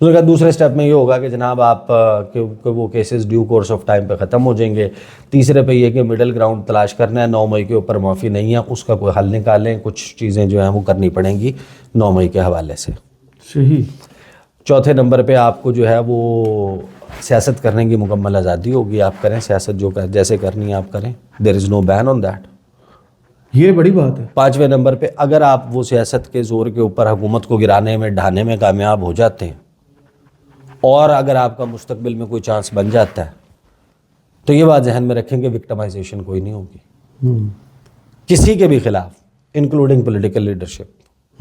اس نے کہا دوسرے سٹیپ میں یہ ہوگا کہ جناب آپ کہ وہ cases due course of time پہ ختم ہو جائیں گے. تیسرے پہ یہ کہ مڈل گراؤنڈ تلاش کرنا ہے, 9 مئی کے اوپر معافی نہیں ہے, اس کا کوئی حل نکالیں, کچھ چیزیں جو ہیں وہ کرنی پڑیں گی 9 مئی کے حوالے سے. صحیح. چوتھے نمبر پہ آپ کو جو ہے وہ سیاست کرنے کی مکمل آزادی ہوگی, آپ کریں سیاست جو جیسے کرنی ہے آپ کریں, دیر از نو بین آن دیٹ. یہ بڑی بات ہے. پانچویں نمبر پہ اگر آپ وہ سیاست کے زور کے اوپر حکومت کو گرانے میں ڈھانے میں کامیاب ہو جاتے ہیں اور اگر آپ کا مستقبل میں کوئی چانس بن جاتا ہے تو یہ بات ذہن میں رکھیں کہ وکٹمائزیشن کوئی نہیں ہوگی کسی کے بھی خلاف, انکلوڈنگ پولیٹیکل لیڈرشپ.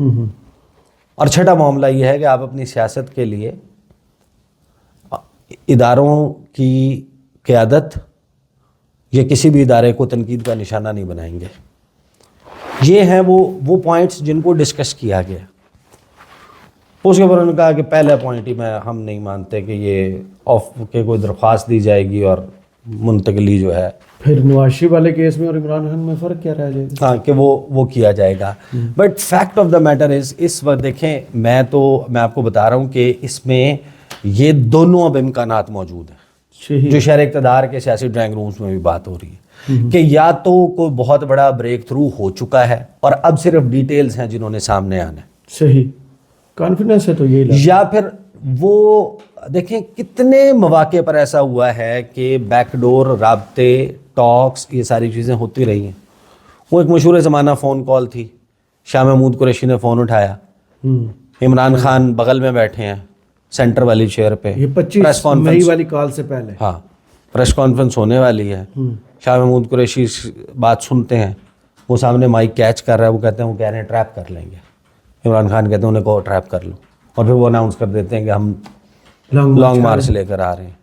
اور چھٹا معاملہ یہ ہے کہ آپ اپنی سیاست کے لیے اداروں کی قیادت یا کسی بھی ادارے کو تنقید کا نشانہ نہیں بنائیں گے. یہ ہیں وہ پوائنٹس جن کو ڈسکس کیا گیا. اس کے اوپر انہوں نے کہا کہ پہلا پوائنٹ ہی ہم نہیں مانتے کہ یہ آف کے کوئی درخواست دی جائے گی اور منتقلی جو ہے. پھر نواز شریف والے کیس میں اور عمران خان میں فرق کیا رہ جائے گا؟ ہاں کہ وہ کیا جائے گا. But fact of the matter is اس وقت دیکھیں میں آپ کو بتا رہا ہوں کہ اس میں یہ دونوں اب امکانات موجود ہیں جو شہر اقتدار کے سیاسی ڈرائنگ رومز میں بھی بات ہو رہی ہے کہ یا تو کوئی بہت بڑا بریک تھرو ہو چکا ہے اور اب صرف ڈیٹیلز ہیں جنہوں نے سامنے آنا ہے. صحیح کانفیڈنس ہے تو یہی لگا. یا پھر وہ دیکھیں کتنے مواقع پر ایسا ہوا ہے کہ بیک ڈور رابطے ٹاکس یہ ساری چیزیں ہوتی رہی ہیں. وہ ایک مشہور زمانہ فون کال تھی, شاہ محمود قریشی نے فون اٹھایا, عمران خان بغل میں بیٹھے ہیں سینٹر والی چیئر پہ, یہ 25 مئی والی کال سے پہلے, ہاں پریس کانفرنس ہونے والی ہے, شاہ محمود قریشی بات سنتے ہیں, وہ سامنے مائک کیچ کر رہا ہے, وہ کہتے ہیں وہ کہہ رہے ہیں ٹریپ کر لیں گے. عمران خان کہتے ہیں انہیں کو ٹریپ کر لو, اور پھر وہ اناؤنس کر دیتے ہیں کہ ہم لانگ مارچ لے کر آ رہے ہیں.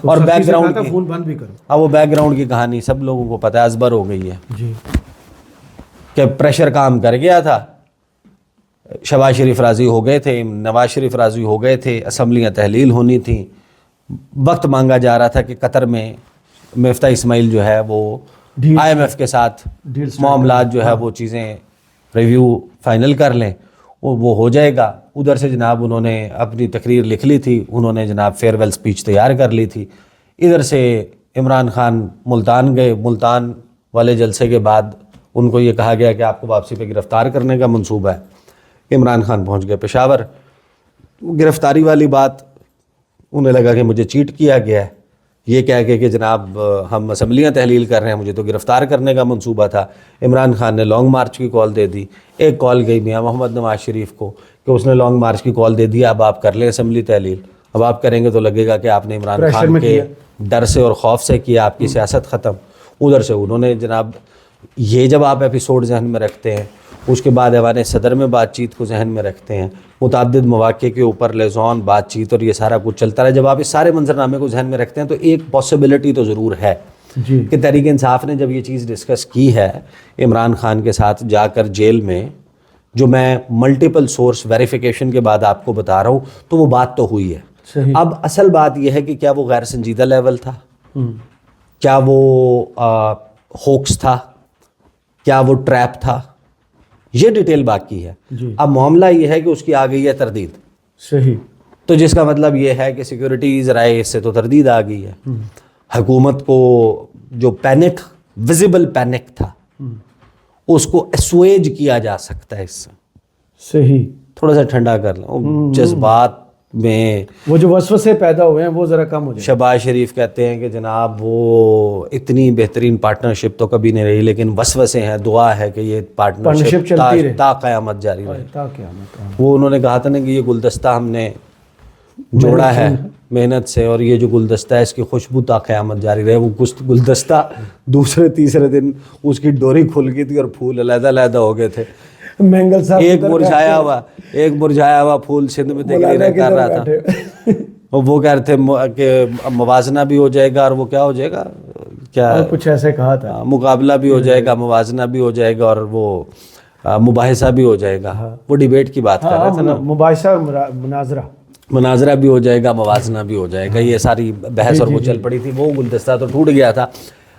اور بیک گراؤنڈ کی فون بند بھی کرو. اب وہ بیک گراؤنڈ کی کہانی سب لوگوں کو پتہ ہے, ازبر ہو گئی ہے جی کہ پریشر کام کر گیا تھا, شہباز شریف راضی ہو گئے تھے, نواز شریف راضی ہو گئے تھے, اسمبلیاں تحلیل ہونی تھیں, وقت مانگا جا رہا تھا کہ قطر میں مفتاح اسماعیل جو ہے وہ IMF کے ساتھ معاملات جو ہے وہ چیزیں ریویو فائنل کر لیں, وہ ہو جائے گا. ادھر سے جناب انہوں نے اپنی تقریر لکھ لی تھی, انہوں نے جناب فیئر ویل اسپیچ تیار کر لی تھی. ادھر سے عمران خان ملتان گئے, ملتان والے جلسے کے بعد ان کو یہ کہا گیا کہ آپ کو واپسی پہ گرفتار کرنے کا منصوبہ ہے. عمران خان پہنچ گئے پشاور. گرفتاری والی بات انہیں لگا کہ مجھے چیٹ کیا گیا ہے, یہ کہہ کے کہ جناب ہم اسمبلیاں تحلیل کر رہے ہیں, مجھے تو گرفتار کرنے کا منصوبہ تھا. عمران خان نے لانگ مارچ کی کال دے دی. ایک کال گئی میاں محمد نواز شریف کو کہ اس نے لانگ مارچ کی کال دے دی, اب آپ کر لیں اسمبلی تحلیل. اب آپ کریں گے تو لگے گا کہ آپ نے عمران خان کے ڈر سے اور خوف سے کیا, آپ کی سیاست ختم. ادھر سے انہوں نے جناب یہ جب آپ ایپیسوڈ ذہن میں رکھتے ہیں, اس کے بعد ایوان صدر میں بات چیت کو ذہن میں رکھتے ہیں, متعدد مواقع کے اوپر لیزون بات چیت اور یہ سارا کچھ چلتا رہا, جب آپ اس سارے منظرنامے کو ذہن میں رکھتے ہیں تو ایک پاسبلٹی تو ضرور ہے کہ تحریک انصاف نے جب یہ چیز ڈسکس کی ہے عمران خان کے ساتھ جا کر جیل میں, جو میں ملٹیپل سورس ویریفیکیشن کے بعد آپ کو بتا رہا ہوں, تو وہ بات تو ہوئی ہے. اب اصل بات یہ ہے کہ کیا وہ غیر سنجیدہ لیول تھا, کیا وہ ہوکس تھا, کیا وہ ٹریپ تھا, یہ ڈیٹیل باقی ہے. اب معاملہ یہ ہے کہ اس کی آ گئی ہے تردید. صحیح. تو جس کا مطلب یہ ہے کہ سیکورٹی ذرائع اس سے تو تردید آ گئی ہے. حکومت کو جو پینک, ویزیبل پینک تھا, اس کو اسویج کیا جا سکتا ہے اس سے. صحیح. تھوڑا سا ٹھنڈا کر لیں جذبات میں, وہ جو وسوسے پیدا ہوئے ہیں وہ ذرا کم ہو جائے. شہباز شریف کہتے ہیں کہ جناب وہ اتنی بہترین پارٹنرشپ تو کبھی نہیں رہی, لیکن وسوسے ہیں, دعا ہے کہ یہ پارٹنرشپ تا قیامت جاری رہے. وہ انہوں نے کہا تھا نا کہ یہ گلدستہ ہم نے جوڑا ہے محنت سے, اور یہ جو گلدستہ ہے اس کی خوشبو تا قیامت جاری رہے. وہ گلدستہ دوسرے تیسرے دن اس کی ڈوری کھل گئی تھی اور پھول علیحدہ علیحدہ ہو گئے تھے. مینگل صاحب ایک مرجھایا ہوا پھول سندھ میں تقریریں کر رہا تھا, وہ کہہ رہے تھے کہ موازنہ بھی ہو جائے گا, اور وہ کیا ہو جائے گا, کیا کچھ ایسے کہا تھا, مقابلہ بھی ہو جائے گا, موازنہ بھی ہو جائے گا, اور وہ مباحثہ بھی ہو جائے گا. وہ ڈیبیٹ کی بات کر رہے تھے نا, مباحثہ مناظرہ بھی ہو جائے گا, موازنہ بھی ہو جائے گا, یہ ساری بحث اور وہ چل پڑی تھی. وہ گلدستہ تو ٹوٹ گیا تھا.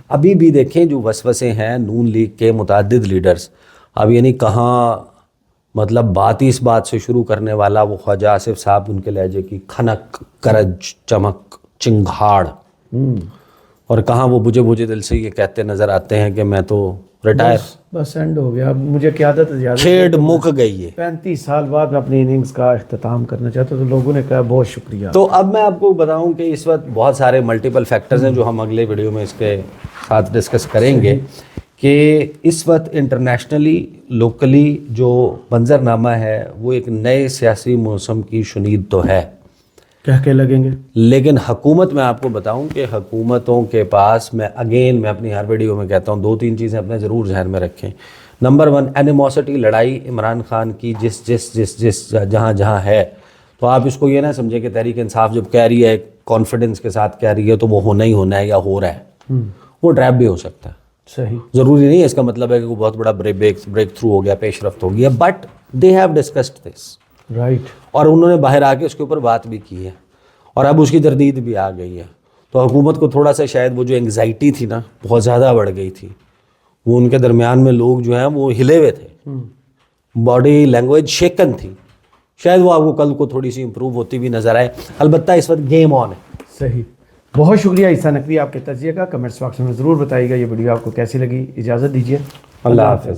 ابھی بھی دیکھیں جو وسوسے ہیں نون لیگ کے متعدد لیڈرز, اب یعنی کہاں مطلب بات ہی اس بات سے شروع کرنے والا وہ خواجہ آصف صاحب، ان کے لہجے کی کھنک کرج چمک چنگھاڑ، اور کہاں وہ بجھے دل سے یہ کہتے نظر آتے ہیں کہ میں تو ریٹائر، بس اینڈ ہو گیا، اب مجھے قیادت زیادہ، کھیڈ مک گئی ہے۔ 35 سال بعد میں اپنی اننگز کا اختتام کرنا چاہتا ہوں، تو لوگوں نے کہا بہت شکریہ۔ تو اب میں آپ کو بتاؤں کہ اس وقت بہت سارے ملٹیپل فیکٹرز ہیں جو ہم اگلے ویڈیو میں اس کے ساتھ ڈسکس کریں گے، کہ اس وقت انٹرنیشنلی لوکلی جو منظرنامہ ہے وہ ایک نئے سیاسی موسم کی شنید تو ہے، کہہ کے لگیں گے، لیکن حکومت، میں آپ کو بتاؤں کہ حکومتوں کے پاس، میں اپنی ہر ویڈیو میں کہتا ہوں 2-3 چیزیں اپنے ضرور ذہن میں رکھیں۔ نمبر 1، اینیموسٹی، لڑائی عمران خان کی جس جہاں ہے، تو آپ اس کو یہ نہ سمجھیں کہ تحریک انصاف جب کہہ رہی ہے کانفیڈنس کے ساتھ کہہ رہی ہے تو وہ ہونا ہی ہونا ہے یا ہو رہا ہے، وہ ٹریپ بھی ہو سکتا ہے، صحیح، ضروری نہیں ہے اس کا مطلب ہے کہ وہ بہت بڑا بریک تھرو ہو گیا، پیش رفت ہو گیا، but they have discussed this, right, اور انہوں نے باہر آ کے اس کے اوپر بات بھی کی ہے، اور اب اس کی تردید بھی آ گئی ہے۔ تو حکومت کو تھوڑا سا شاید وہ جو انگزائٹی تھی نا بہت زیادہ بڑھ گئی تھی، وہ ان کے درمیان میں لوگ جو ہیں وہ ہلے ہوئے تھے، باڈی لینگویج شیکن تھی، شاید وہ آپ کو کل کو تھوڑی سی امپروو ہوتی بھی نظر آئے، البتہ اس وقت گیم آن ہے۔ صحیح، بہت شکریہ عیسیٰ نقوی آپ کے تجزیے کا، کمنٹس باکس میں ضرور بتائیے گا یہ ویڈیو آپ کو کیسی لگی۔ اجازت دیجیے، اللہ حافظ۔